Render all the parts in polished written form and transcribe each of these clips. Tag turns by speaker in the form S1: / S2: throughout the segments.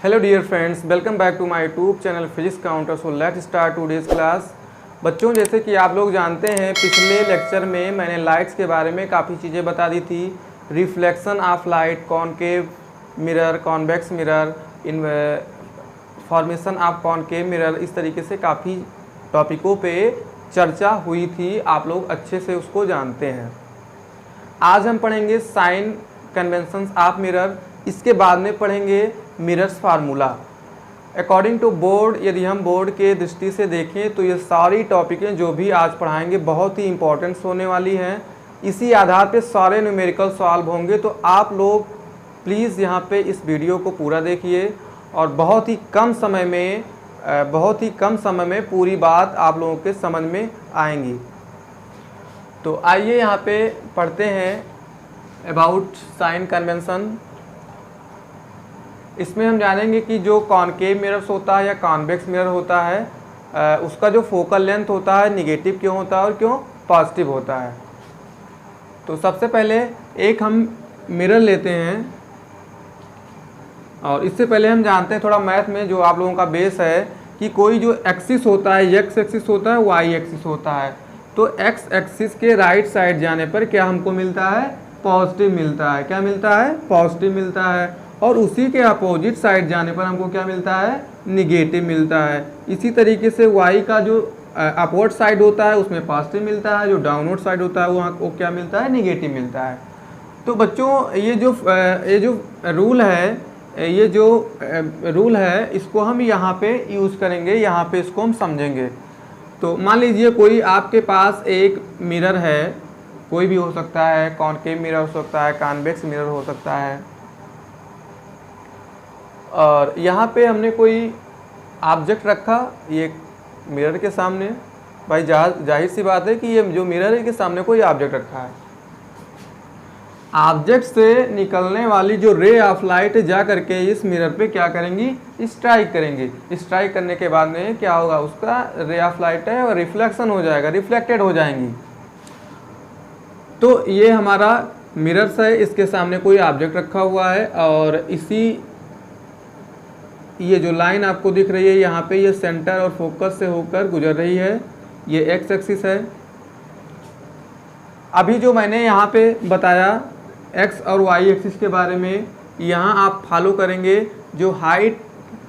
S1: Hello dear friends, welcome back to my YouTube channel Physics Counter. So let's start today's class. बच्चों, जैसे कि आप लोग जानते हैं, पिछले लेक्चर में मैंने लाइट्स के बारे में काफ़ी चीज़ें बता दी थी। Reflection of light, concave mirror, convex mirror, in formation of concave mirror, इस तरीके से काफ़ी टॉपिकों पे चर्चा हुई थी। आप लोग अच्छे से उसको जानते हैं। आज हम पढ़ेंगे साइन कन्वेंशंस ऑफ मिरर। इसके बाद में पढ़ेंगे mirrors formula. According to board, यदि हम बोर्ड के दृष्टि से देखें तो ये सारी टॉपिकें जो भी आज पढ़ाएंगे बहुत ही इंपॉर्टेंट्स होने वाली हैं। इसी आधार पे सारे न्यूमेरिकल सॉल्व होंगे। तो आप लोग प्लीज़ यहाँ पे इस वीडियो को पूरा देखिए और बहुत ही कम समय में पूरी बात आप लोगों के समझ में आएंगी। तो आइए यहाँ पे पढ़ते हैं अबाउट साइन कन्वेंशन। इसमें हम जानेंगे कि जो कॉनकेव मिरर्स होता है या कॉन्वेक्स मिरर होता है, उसका जो फोकल लेंथ होता है निगेटिव क्यों होता है और क्यों पॉजिटिव होता है। तो सबसे पहले एक हम मिरर लेते हैं और इससे पहले हम जानते हैं थोड़ा मैथ में जो आप लोगों का बेस है कि कोई जो एक्सिस होता है, एक्स एक्सिस होता है, वाई एक्सिस होता है। तो एक्स एक्सिस के राइट साइड जाने पर क्या हमको मिलता है? पॉजिटिव मिलता है। क्या मिलता है? पॉजिटिव मिलता है। और उसी के अपोजिट साइड जाने पर हमको क्या मिलता है? निगेटिव मिलता है। इसी तरीके से वाई का जो अपवर्ड साइड होता है उसमें पॉजिटिव मिलता है, जो डाउनवर्ड साइड होता है वो क्या मिलता है? निगेटिव मिलता है। तो बच्चों, ये जो रूल है इसको हम यहाँ पे यूज़ करेंगे, यहाँ पे इसको हम समझेंगे। तो मान लीजिए कोई आपके पास एक मिरर है, कोई भी हो सकता है, कॉनकेव मिरर हो सकता है, कॉन्वेक्स मिरर हो सकता है, और यहाँ पे हमने कोई ऑब्जेक्ट रखा ये मिरर के सामने। भाई जाहिर सी बात है कि ये जो मिरर है के सामने कोई ऑब्जेक्ट रखा है। ऑब्जेक्ट से निकलने वाली जो रे ऑफ लाइट जा करके इस मिरर पे क्या करेंगी? स्ट्राइक करेंगी। स्ट्राइक करने के बाद में क्या होगा? उसका रे ऑफ लाइट है और रिफ्लेक्शन हो जाएगा, रिफ्लेक्टेड हो जाएंगी। तो ये हमारा मिरर्स है, इसके सामने कोई ऑब्जेक्ट रखा हुआ है और ये जो लाइन आपको दिख रही है यहाँ पे, ये सेंटर और फोकस से होकर गुजर रही है। ये एक्स एक्सिस है। अभी जो मैंने यहाँ पे बताया एक्स और वाई एक्सिस के बारे में, यहाँ आप फॉलो करेंगे। जो हाइट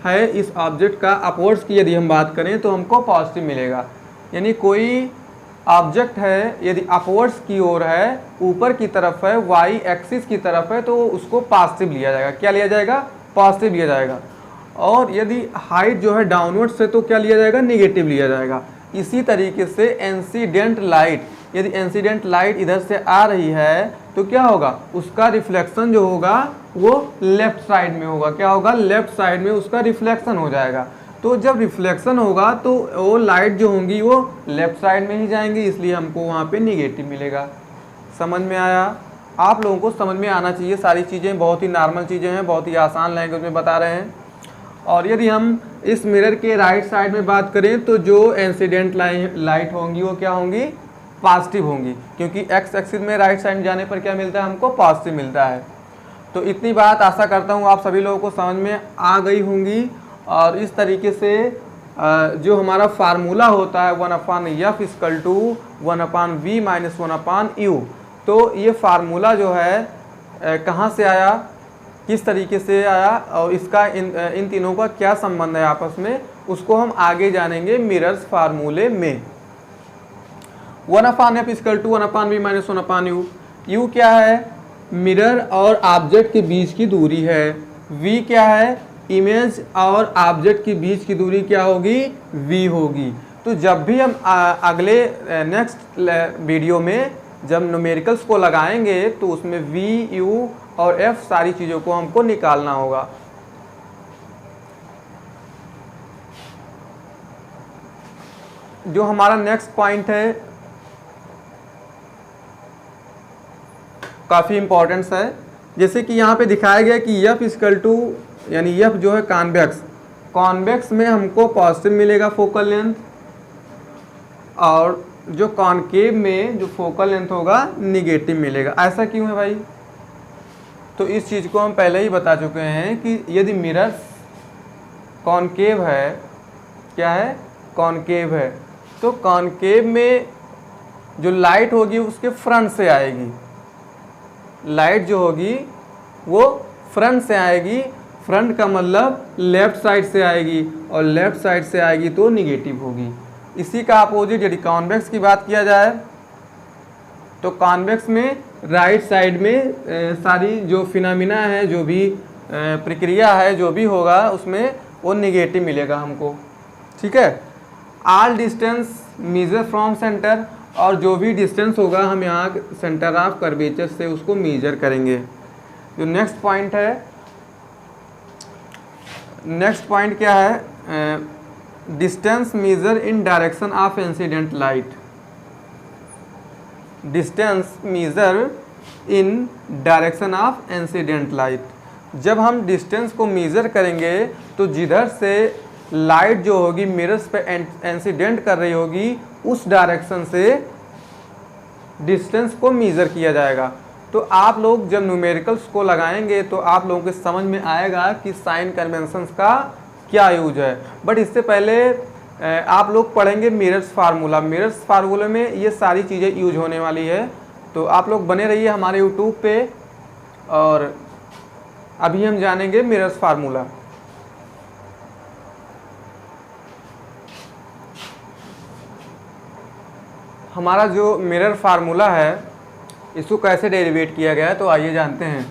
S1: है इस ऑब्जेक्ट का अपवर्ड्स की यदि हम बात करें तो हमको पॉजिटिव मिलेगा। यानी कोई ऑब्जेक्ट है यदि अपवर्ड्स की ओर है, ऊपर की तरफ है, वाई एक्सिस की तरफ है, तो उसको पॉजिटिव लिया जाएगा। क्या लिया जाएगा? पॉजिटिव लिया जाएगा। और यदि हाइट जो है डाउनवर्ड से, तो क्या लिया जाएगा? निगेटिव लिया जाएगा। इसी तरीके से इंसिडेंट लाइट, यदि इंसिडेंट लाइट इधर से आ रही है तो क्या होगा? उसका रिफ्लेक्शन जो होगा वो लेफ्ट साइड में होगा। क्या होगा? लेफ्ट साइड में उसका रिफ्लेक्शन हो जाएगा। तो जब रिफ्लेक्शन होगा तो वो लाइट जो होंगी वो लेफ्ट साइड में ही जाएंगी, इसलिए हमको वहाँ पे निगेटिव मिलेगा। समझ में आया? आप लोगों को समझ में आना चाहिए। सारी चीज़ें बहुत ही नॉर्मल चीज़ें हैं, बहुत ही आसान लैंग्वेज में बता रहे हैं। और यदि हम इस मिरर के राइट साइड में बात करें तो जो इंसिडेंट लाइट होंगी वो क्या होंगी? पॉजिटिव होंगी, क्योंकि एक्स एक्सिस में राइट साइड में जाने पर क्या मिलता है? हमको पॉजिटिव मिलता है। तो इतनी बात आशा करता हूँ आप सभी लोगों को समझ में आ गई होंगी। और इस तरीके से जो हमारा फार्मूला होता है 1/f = 1/v - 1/u। तो ये फार्मूला जो है कहाँ से आया, किस तरीके से आया और इसका इन तीनों का क्या संबंध है आपस में, उसको हम आगे जानेंगे मिरर्स फार्मूले में। 1/f = 1/v - 1/u। u क्या है? मिरर और ऑब्जेक्ट के बीच की दूरी है। v क्या है? इमेज और ऑब्जेक्ट के बीच की दूरी क्या होगी? v होगी। तो जब भी हम अगले नेक्स्ट वीडियो में जब न्यूमेरिकल्स को लगाएंगे तो उसमें v, u और f सारी चीज़ों को हमको निकालना होगा। जो हमारा नेक्स्ट पॉइंट है काफ़ी इंपॉर्टेंस है। जैसे कि यहाँ पे दिखाया गया कि f = यानी f जो है कॉन्वेक्स में हमको पॉजिटिव मिलेगा फोकल लेंथ, और जो कॉनकेव में जो फोकल लेंथ होगा निगेटिव मिलेगा। ऐसा क्यों है भाई? तो इस चीज़ को हम पहले ही बता चुके हैं कि यदि मिरर्स कॉनकेव है, क्या है, कॉनकेव है। तो कॉनकेव में जो लाइट होगी उसके फ्रंट से आएगी, लाइट जो होगी वो फ्रंट से आएगी। फ्रंट का मतलब लेफ्ट साइड से आएगी, और लेफ्ट साइड से आएगी तो निगेटिव होगी। इसी का अपोजिट यदि कॉन्वेक्स की बात किया जाए तो कॉन्वेक्स में राइट साइड में सारी जो फिनोमिना है, जो भी प्रक्रिया है, जो भी होगा उसमें वो निगेटिव मिलेगा हमको, ठीक है। All distance measure from centre, और जो भी डिस्टेंस होगा हम यहाँ सेंटर ऑफ कर्वेचर से उसको मेजर करेंगे। जो नेक्स्ट पॉइंट है, नेक्स्ट पॉइंट क्या है, distance measure in direction of incident light. Distance measure in direction of incident light. जब हम डिस्टेंस को मेजर करेंगे तो जिधर से लाइट जो होगी मिरर्स पे इंसिडेंट कर रही होगी उस डायरेक्शन से डिस्टेंस को मेजर किया जाएगा। तो आप लोग जब न्यूमेरिकल्स को लगाएंगे तो आप लोगों के समझ में आएगा कि साइन कन्वेंशंस का क्या यूज है। बट इससे पहले आप लोग पढ़ेंगे मिरर्स फार्मूला। मिरर्स फार्मूले में ये सारी चीज़ें यूज होने वाली है, तो आप लोग बने रहिए हमारे यूट्यूब पे। और अभी हम जानेंगे मिरर्स फार्मूला। हमारा जो मिरर फार्मूला है इसको कैसे डेरिवेट किया गया है तो आइए जानते हैं।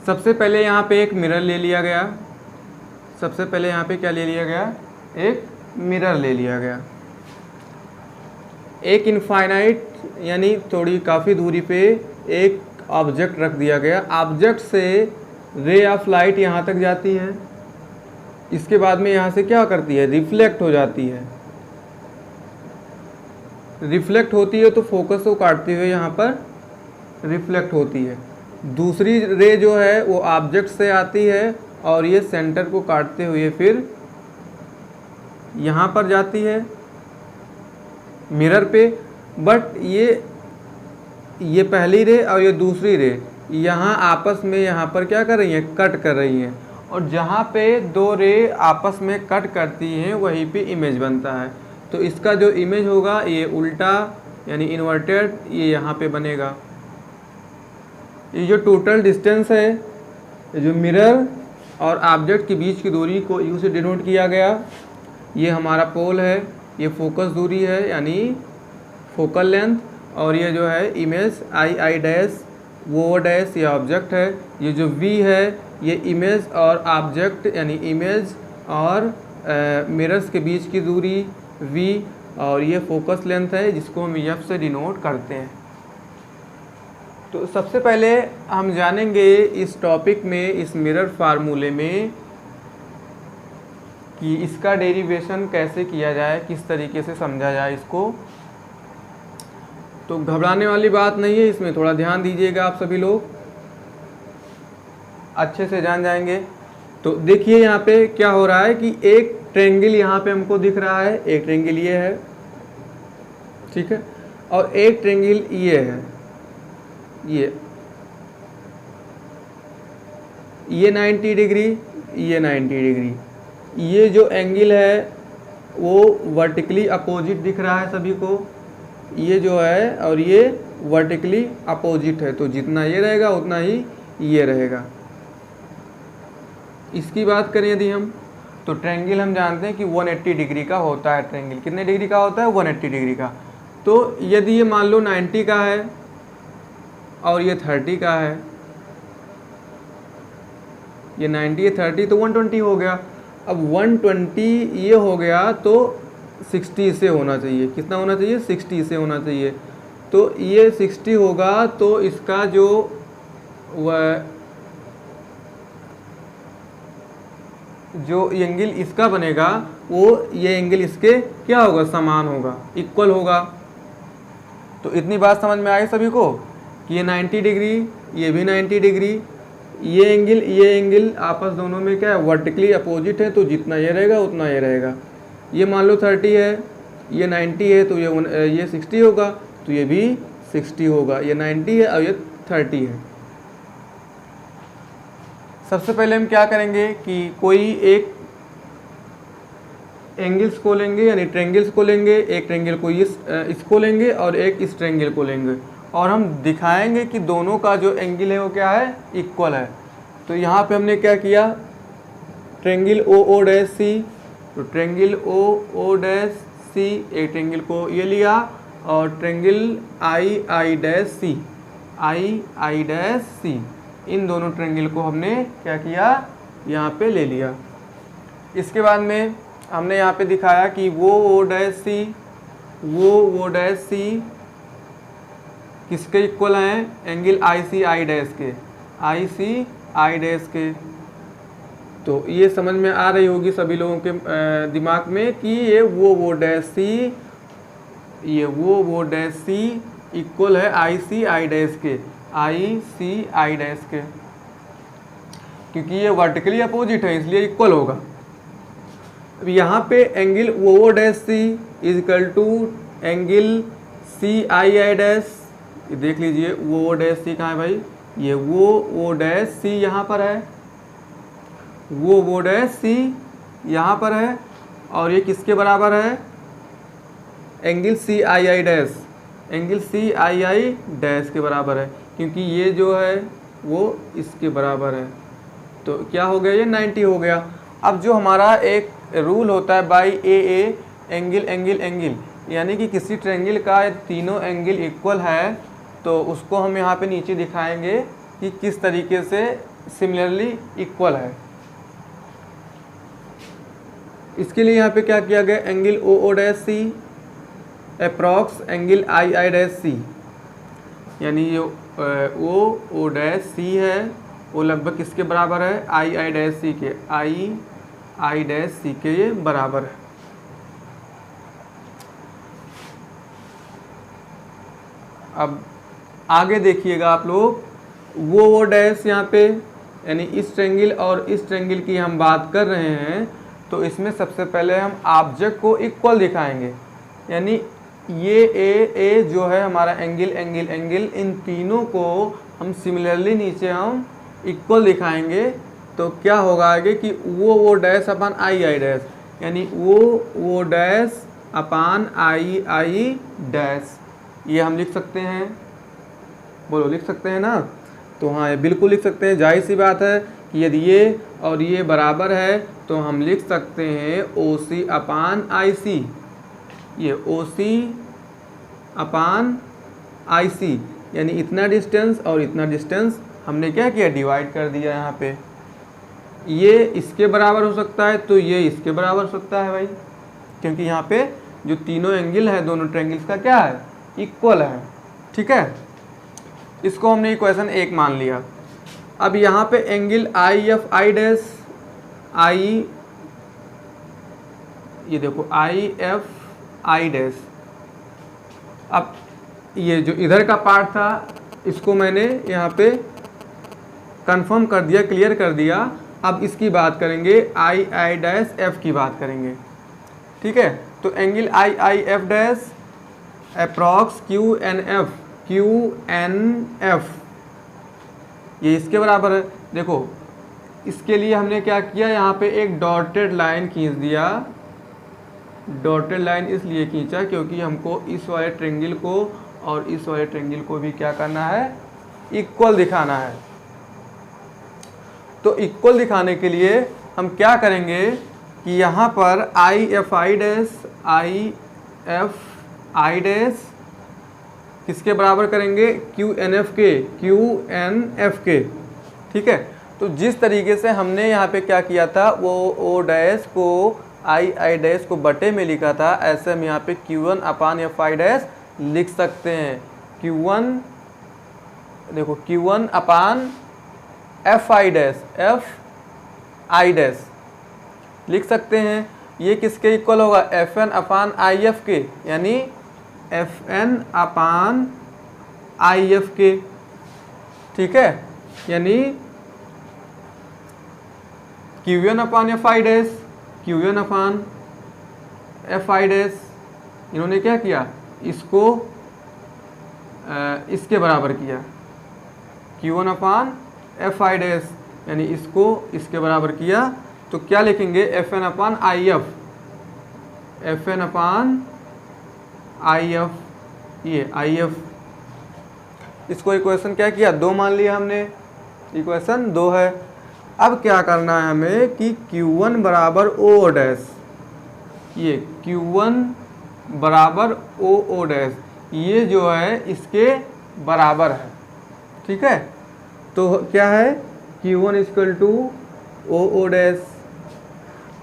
S1: सबसे पहले यहाँ पे एक मिरर ले लिया गया, सबसे पहले यहाँ पे क्या ले लिया गया, एक मिरर ले लिया गया। एक इनफाइनाइट यानी थोड़ी काफ़ी दूरी पे एक ऑब्जेक्ट रख दिया गया। ऑब्जेक्ट से रे ऑफ लाइट यहाँ तक जाती है, इसके बाद में यहाँ से क्या करती है, रिफ्लेक्ट हो जाती है। रिफ्लेक्ट होती है तो फोकस को काटते हुए यहाँ पर रिफ्लेक्ट होती है। दूसरी रे जो है वो ऑब्जेक्ट से आती है और ये सेंटर को काटते हुए फिर यहाँ पर जाती है मिरर पे। बट ये पहली रे और ये दूसरी रे यहाँ आपस में यहाँ पर क्या कर रही हैं, कट कर रही हैं। और जहाँ पे दो रे आपस में कट करती हैं वहीं पे इमेज बनता है। तो इसका जो इमेज होगा ये उल्टा यानी इन्वर्टेड ये यहाँ पे बनेगा। ये जो टोटल डिस्टेंस है, ये जो मिरर और ऑब्जेक्ट के बीच की दूरी को यू से डिनोट किया गया। ये हमारा पोल है, ये फोकस दूरी है यानी फोकल लेंथ, और ये जो है इमेज आई डैश, वो डैश ये ऑब्जेक्ट है। ये जो वी है ये इमेज और ऑब्जेक्ट यानी इमेज और मिरर्स के बीच की दूरी वी, और ये फोकस लेंथ है जिसको हम एफ से डिनोट करते हैं। तो सबसे पहले हम जानेंगे इस टॉपिक में, इस मिरर फार्मूले में, कि इसका डेरिवेशन कैसे किया जाए, किस तरीके से समझा जाए इसको। तो घबराने वाली बात नहीं है, इसमें थोड़ा ध्यान दीजिएगा आप सभी लोग, अच्छे से जान जाएंगे। तो देखिए यहाँ पे क्या हो रहा है कि एक ट्रेंगल यहाँ पे हमको दिख रहा है, एक ट्रेंगल ये है, ठीक है, और एक ट्रेंगल ये है, ये 90 डिग्री, ये 90 डिग्री। ये जो एंगल है वो वर्टिकली अपोजिट दिख रहा है सभी को, ये जो है, और ये वर्टिकली अपोजिट है। तो जितना ये रहेगा उतना ही ये रहेगा। इसकी बात करें यदि हम, तो ट्रायंगल हम जानते हैं कि 180 डिग्री का होता है। ट्रायंगल कितने डिग्री का होता है, 180 डिग्री का। तो यदि ये मान लो 90 का है और ये 30 का है, ये 90 ये 30 तो 120 हो गया। अब 120 ये हो गया तो 60 से होना चाहिए, कितना होना चाहिए, 60 से होना चाहिए। तो ये 60 होगा तो इसका जो एंगल इसका बनेगा वो ये एंगल इसके क्या होगा, समान होगा, इक्वल होगा। तो इतनी बात समझ में आई सभी को कि ये 90 डिग्री, ये भी 90 डिग्री, ये एंगल आपस दोनों में क्या है, वर्टिकली अपोजिट है। तो जितना ये रहेगा उतना ये रहेगा। ये मान लो 30 है, ये 90 है, तो ये 60 होगा, तो ये भी 60 होगा। ये 90 है और ये 30 है। सबसे पहले हम क्या करेंगे कि कोई एक एंगल्स को लेंगे यानी ट्रेंगल्स को लेंगे, एक ट्रेंगल को इसको लेंगे और एक इस ट्रेंगल को लेंगे और हम दिखाएंगे कि दोनों का जो एंगल है वो क्या है, इक्वल है। तो यहाँ पे हमने क्या किया, ट्रेंगल ओ ओ डैश सी, तो ट्रेंगल ओ ओ डैश सी, एक ट्रेंगल को ये लिया और triangle I I dash C, I I dash C, इन दोनों ट्रेंगल को हमने क्या किया, यहाँ पे ले लिया। इसके बाद में हमने यहाँ पे दिखाया कि वो डैश सी, वो डैश सी किसके इक्वल हैं, एंगल आई सी आई डैश के, आई सी आई डैश के। तो ये समझ में आ रही होगी सभी लोगों के दिमाग में कि ये वो डैश सी, ये वो डैश सी इक्वल है आई सी आई डैश के, आई सी आई डैश के, क्योंकि ये वर्टिकली अपोजिट है इसलिए इक्वल होगा। अब यहाँ पे एंगल वो dash C is equal to angle C I I dash, देख लीजिए वो डैश सी कहाँ है भाई, ये वो डैश सी यहाँ पर है, वो डैश सी यहाँ पर है और ये किसके बराबर है, angle C I I dash, angle C I I dash के बराबर है, क्योंकि ये जो है वो इसके बराबर है। तो क्या हो गया, ये 90 हो गया। अब जो हमारा एक रूल होता है by A angle angle angle, यानी कि किसी ट्रेंगल का तीनों एंगल इक्वल है तो उसको हम यहाँ पे नीचे दिखाएंगे कि किस तरीके से सिमिलरली इक्वल है। इसके लिए यहाँ पे क्या किया गया, angle O O dash C approx angle I I dash C, यानी ये ओ डैश सी है वो लगभग किसके बराबर है, आई आई डैश सी के, आई आई डैश सी के ये बराबर है। अब आगे देखिएगा आप लोग, वो डैश यहाँ पे यानी इस ट्रेंगल और इस ट्रेंगल की हम बात कर रहे हैं, तो इसमें सबसे पहले हम ऑब्जेक्ट को इक्वल दिखाएंगे, यानी ये ए जो है हमारा एंगल एंगल एंगल, इन तीनों को हम सिमिलरली नीचे हम इक्वल दिखाएंगे। तो क्या होगा आगे कि वो dash upon I I dash, यानी वो dash upon I I dash, ये हम लिख सकते हैं, बोलो लिख सकते हैं ना। तो हाँ ये बिल्कुल लिख सकते हैं, जाहिर सी बात है कि यदि ये और ये बराबर है तो हम लिख सकते हैं ओ सी अपान आई सी, ये ओ सी अपान आई सी, यानी इतना डिस्टेंस और इतना डिस्टेंस हमने क्या किया, डिवाइड कर दिया। यहाँ पे ये इसके बराबर हो सकता है तो ये इसके बराबर हो सकता है भाई, क्योंकि यहाँ पे जो तीनों एंगल है दोनों ट्रायंगल्स का क्या है, इक्वल है। ठीक है, इसको हमने इक्वेशन 1 मान लिया। अब यहाँ पे angle I F I dash, I ये देखो आई एफ आई डैश, अब ये जो इधर का पार्ट था इसको मैंने यहाँ पे कंफर्म कर दिया, क्लियर कर दिया। अब इसकी बात करेंगे, आई आई डैश एफ की बात करेंगे। ठीक है, तो angle I I F dash approx Q N F, Q N F ये इसके बराबर है। देखो इसके लिए हमने क्या किया, यहाँ पे एक डॉटेड लाइन खींच दिया। डॉटेड लाइन इसलिए खींचा क्योंकि हमको इस वाले ट्रायंगल को और इस वाले ट्रायंगल को भी क्या करना है, इक्वल दिखाना है। तो इक्वल दिखाने के लिए हम क्या करेंगे कि यहाँ पर आई F I dash, I F I dash किसके बराबर करेंगे, क्यू एन एफ के, क्यू एन एफ के। ठीक है, तो जिस तरीके से हमने यहाँ पे क्या किया था, वो ओ डैश को आई आई डैश को बटे में लिखा था, ऐसे हम यहाँ पे Q1 upon F I dash लिख सकते हैं। Q1 देखो, Q1 upon F I dash, F I dash लिख सकते हैं। ये किसके इक्वल होगा, F N upon I F के, यानी F N upon I F के। ठीक है, यानी Q1 upon F I dash, Q1 upon F I dash, इन्होंने क्या किया, इसको इसके बराबर किया, Q1 upon F I dash, यानी इसको इसके बराबर किया। तो क्या लिखेंगे, F N upon I F, FN upon IF, ये IF, इसको इक्वेशन क्या किया, 2 मान लिया हमने, इक्वेशन 2 है। अब क्या करना है हमें कि Q1 बराबर O डैश, ये Q1 बराबर O डैश, ये जो है इसके बराबर है, ठीक है। तो क्या है, Q1 equal to O dash.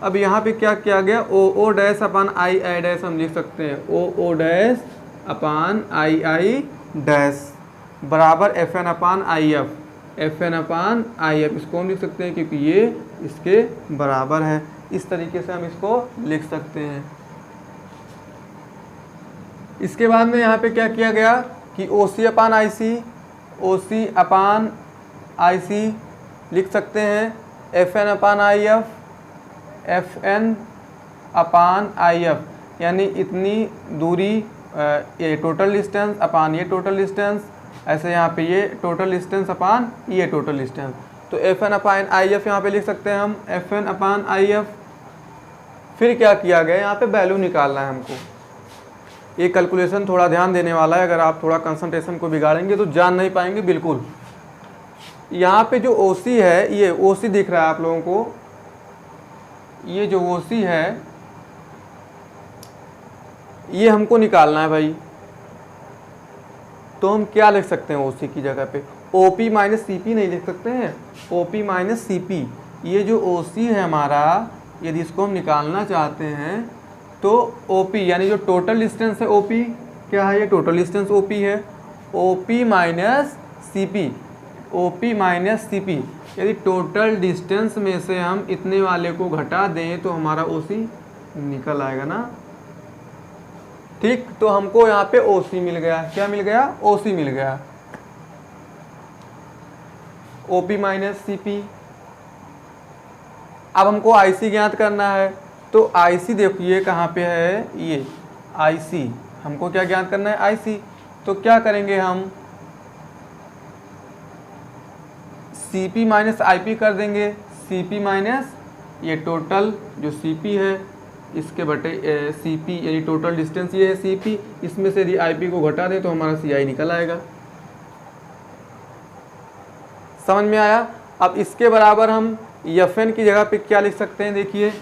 S1: अब यहाँ पे क्या किया गया, O dash upon I dash हम लिख सकते हैं, O dash upon I dash बराबर FN upon IF, FN upon IF, इसको हम लिख सकते हैं क्योंकि ये इसके बराबर है। इस तरीके से हम इसको लिख सकते हैं। इसके बाद में यहाँ पे क्या किया गया कि OC अपान IC, OC अपान IC लिख सकते हैं, FN upon IF, FN upon IF, यानी इतनी दूरी ये टोटल डिस्टेंस अपान ये टोटल डिस्टेंस, ऐसे यहाँ पे ये टोटल डिस्टेंस अपान ये टोटल डिस्टेंस। तो FN अपान IF यहाँ पे लिख सकते हैं हम, FN अपान IF। फिर क्या किया गया, यहाँ पे वैल्यू निकालना है हमको। ये कैलकुलेशन थोड़ा ध्यान देने वाला है, अगर आप थोड़ा कंसंट्रेशन को बिगाड़ेंगे तो जान नहीं पाएंगे बिल्कुल। यहाँ पे जो OC है, ये OC दिख रहा है आप लोगों को, ये जो OC है ये हमको निकालना है भाई। तो हम क्या लिख सकते हैं OC की जगह पे, OP माइनस CP नहीं लिख सकते हैं, OP माइनस CP। ये जो OC है हमारा, यदि इसको हम निकालना चाहते हैं तो OP यानी जो टोटल डिस्टेंस है, OP क्या है, ये टोटल डिस्टेंस OP है, OP minus CP, OP minus CP। यदि टोटल डिस्टेंस में से हम इतने वाले को घटा दें तो हमारा OC निकल आएगा ना, ठीक। तो हमको यहाँ पे OC मिल गया, क्या मिल गया, OC मिल गया, OP माइनस CP। अब हमको IC ज्ञात करना है, तो IC देखिए कहाँ पे है, ये IC, हमको क्या ज्ञात करना है, IC। तो क्या करेंगे हम, CP माइनस IP कर देंगे, CP माइनस ये टोटल जो CP है इसके बटे CP, यानी टोटल डिस्टेंस ये है CP, इसमें से यदि IP को घटा दें तो हमारा CI निकल आएगा। समझ में आया। अब इसके बराबर हम FN की जगह पे क्या लिख सकते हैं, देखिए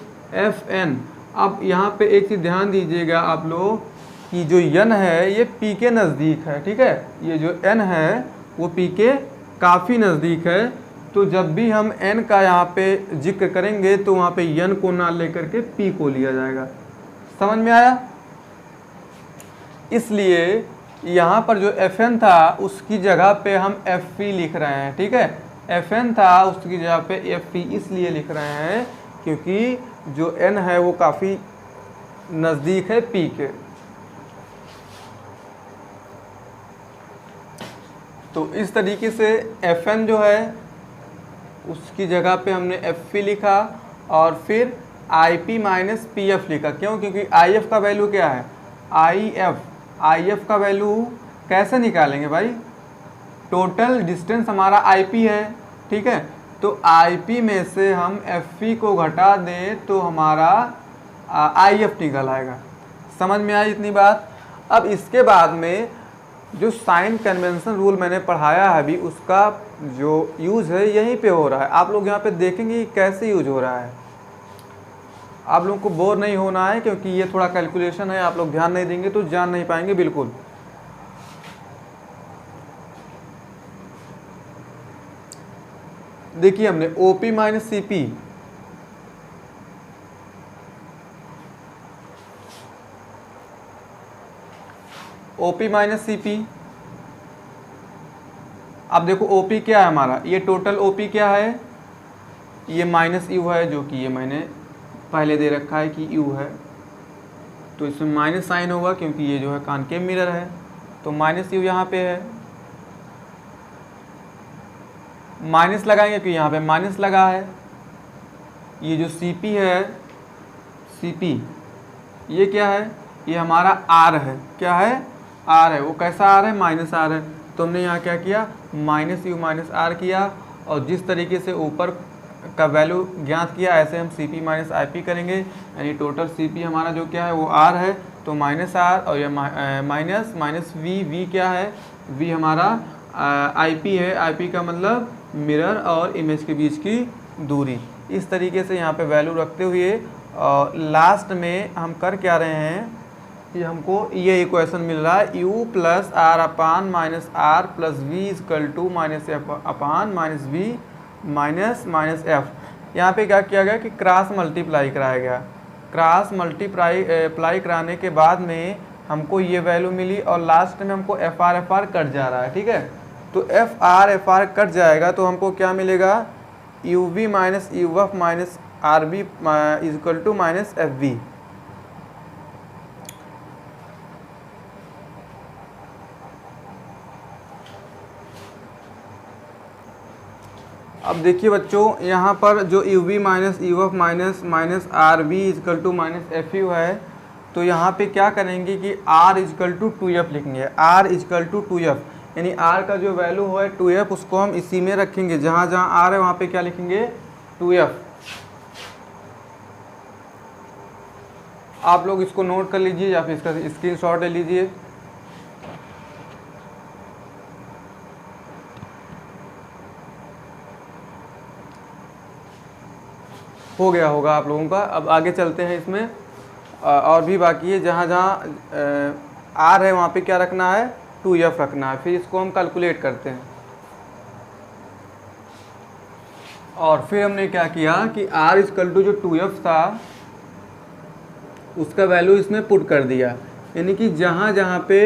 S1: FN। अब यहाँ पे एक चीज़ ध्यान दीजिएगा आप लोग कि जो N है ये P के नज़दीक है, ठीक है, ये जो N है वो P के काफ़ी नज़दीक है। तो जब भी हम N का यहाँ पे जिक्र करेंगे तो वहाँ पे N को ना लेकर के P को लिया जाएगा। समझ में आया। इसलिए यहाँ पर जो FN था उसकी जगह पे हम FP लिख रहे हैं, ठीक है, FN था उसकी जगह पे FP इसलिए लिख रहे हैं क्योंकि जो N है वो काफ़ी नज़दीक है P के। तो इस तरीके से FN जो है उसकी जगह पे हमने FP लिखा और फिर IP माइनस PF लिखा। क्यों, क्योंकि IF का वैल्यू क्या है, IF का वैल्यू कैसे निकालेंगे भाई, टोटल डिस्टेंस हमारा IP है, ठीक है। तो IP में से हम FP को घटा दें तो हमारा IF निकल आएगा। समझ में आई इतनी बात। अब इसके बाद में जो साइन कन्वेंशन रूल मैंने पढ़ाया है अभी, उसका जो यूज़ है यहीं पे हो रहा है। आप लोग यहाँ पे देखेंगे कि कैसे यूज हो रहा है। आप लोगों को बोर नहीं होना है क्योंकि ये थोड़ा कैलकुलेशन है, आप लोग ध्यान नहीं देंगे तो जान नहीं पाएंगे बिल्कुल। देखिए हमने OP minus CP, OP minus CP। अब देखो OP क्या है हमारा, ये टोटल OP क्या है, ये माइनस U है, जो कि ये मैंने पहले दे रखा है कि U है, तो इसमें माइनस साइन होगा क्योंकि ये जो है कॉनकेव मिरर है, तो माइनस U यहाँ पे है। माइनस लगाएंगे क्योंकि यहाँ पे माइनस लगा है। ये जो CP है, CP ये क्या है, ये हमारा R है, क्या है, R है। वो कैसा R है, माइनस R है। तो हमने यहाँ क्या किया, माइनस U माइनस R किया, और जिस तरीके से ऊपर का वैल्यू ज्ञात किया, ऐसे हम CP माइनस IP करेंगे, यानी टोटल CP हमारा जो क्या है वो R है, तो माइनस R और ये माइनस माइनस V क्या है, V हमारा IP है, IP का मतलब मिरर और इमेज के बीच की दूरी। इस तरीके से यहाँ पे वैल्यू रखते हुए लास्ट में हम कर क्या रहे हैं कि हमको ये इक्वेशन मिल रहा है U plus R upon minus R plus V equal to minus F upon minus V minus F। यहाँ पे क्या किया गया कि क्रॉस मल्टीप्लाई कराया गया। क्रॉस मल्टीप्लाई कराने के बाद में हमको ये वैल्यू मिली और लास्ट में हमको FR कट जा रहा है, ठीक है। तो FR कट जाएगा तो हमको क्या मिलेगा, UV minus UF minus RB equal to minus FV। अब देखिए बच्चों, यहाँ पर जो UV minus UF minus RB equal to minus FU है, तो यहाँ पे क्या करेंगे कि R इजकल टू 2F लिखेंगे। R इजकल टू 2F, यानी R का जो वैल्यू है 2F उसको हम इसी में रखेंगे, जहाँ जहाँ R है वहाँ पे क्या लिखेंगे 2F। आप लोग इसको नोट कर लीजिए या फिर इसका स्क्रीनशॉट ले लीजिए। हो गया होगा आप लोगों का। अब आगे चलते हैं, इसमें और भी बाकी है। जहाँ जहाँ R है वहाँ पे क्या रखना है, 2F रखना है। फिर इसको हम कैलकुलेट करते हैं। और फिर हमने क्या किया कि R इजकल टू जो 2F था उसका वैल्यू इसमें पुट कर दिया, यानी कि जहाँ जहाँ पे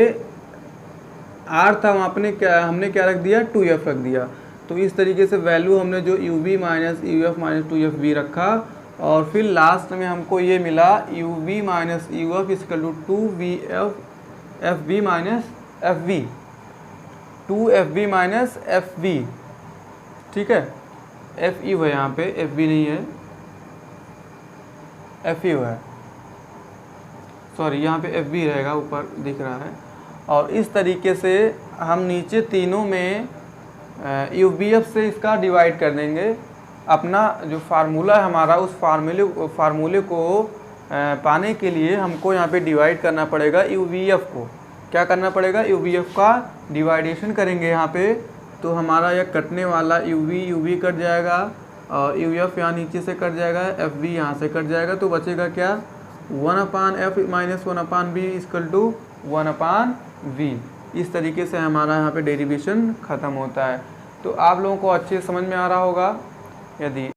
S1: R था वहाँ पे हमने क्या रख दिया, 2F रख दिया। तो इस तरीके से वैल्यू हमने जो UV minus UF minus 2FV रखा, और फिर लास्ट में हमको ये मिला UV minus UF equal to 2FV minus FV, 2FV minus FV, ठीक है। FU है यहाँ पे, FV नहीं है, FU है, सॉरी यहाँ पे FV रहेगा, ऊपर दिख रहा है। और इस तरीके से हम नीचे तीनों में UVF से इसका डिवाइड कर देंगे। अपना जो फार्मूला है हमारा, उस फार्मूले को पाने के लिए हमको यहाँ पे डिवाइड करना पड़ेगा UVF को। क्या करना पड़ेगा, UVF का डिवाइडेशन करेंगे यहाँ पे, तो हमारा यह कटने वाला UV कट जाएगा और UF यहाँ नीचे से कट जाएगा, FV यहाँ से कट जाएगा, तो बचेगा क्या 1/F minus 1/V is equal to 1/V। इस तरीके से हमारा यहाँ पे डेरिवेशन ख़त्म होता है। तो आप लोगों को अच्छे समझ में आ रहा होगा। यदि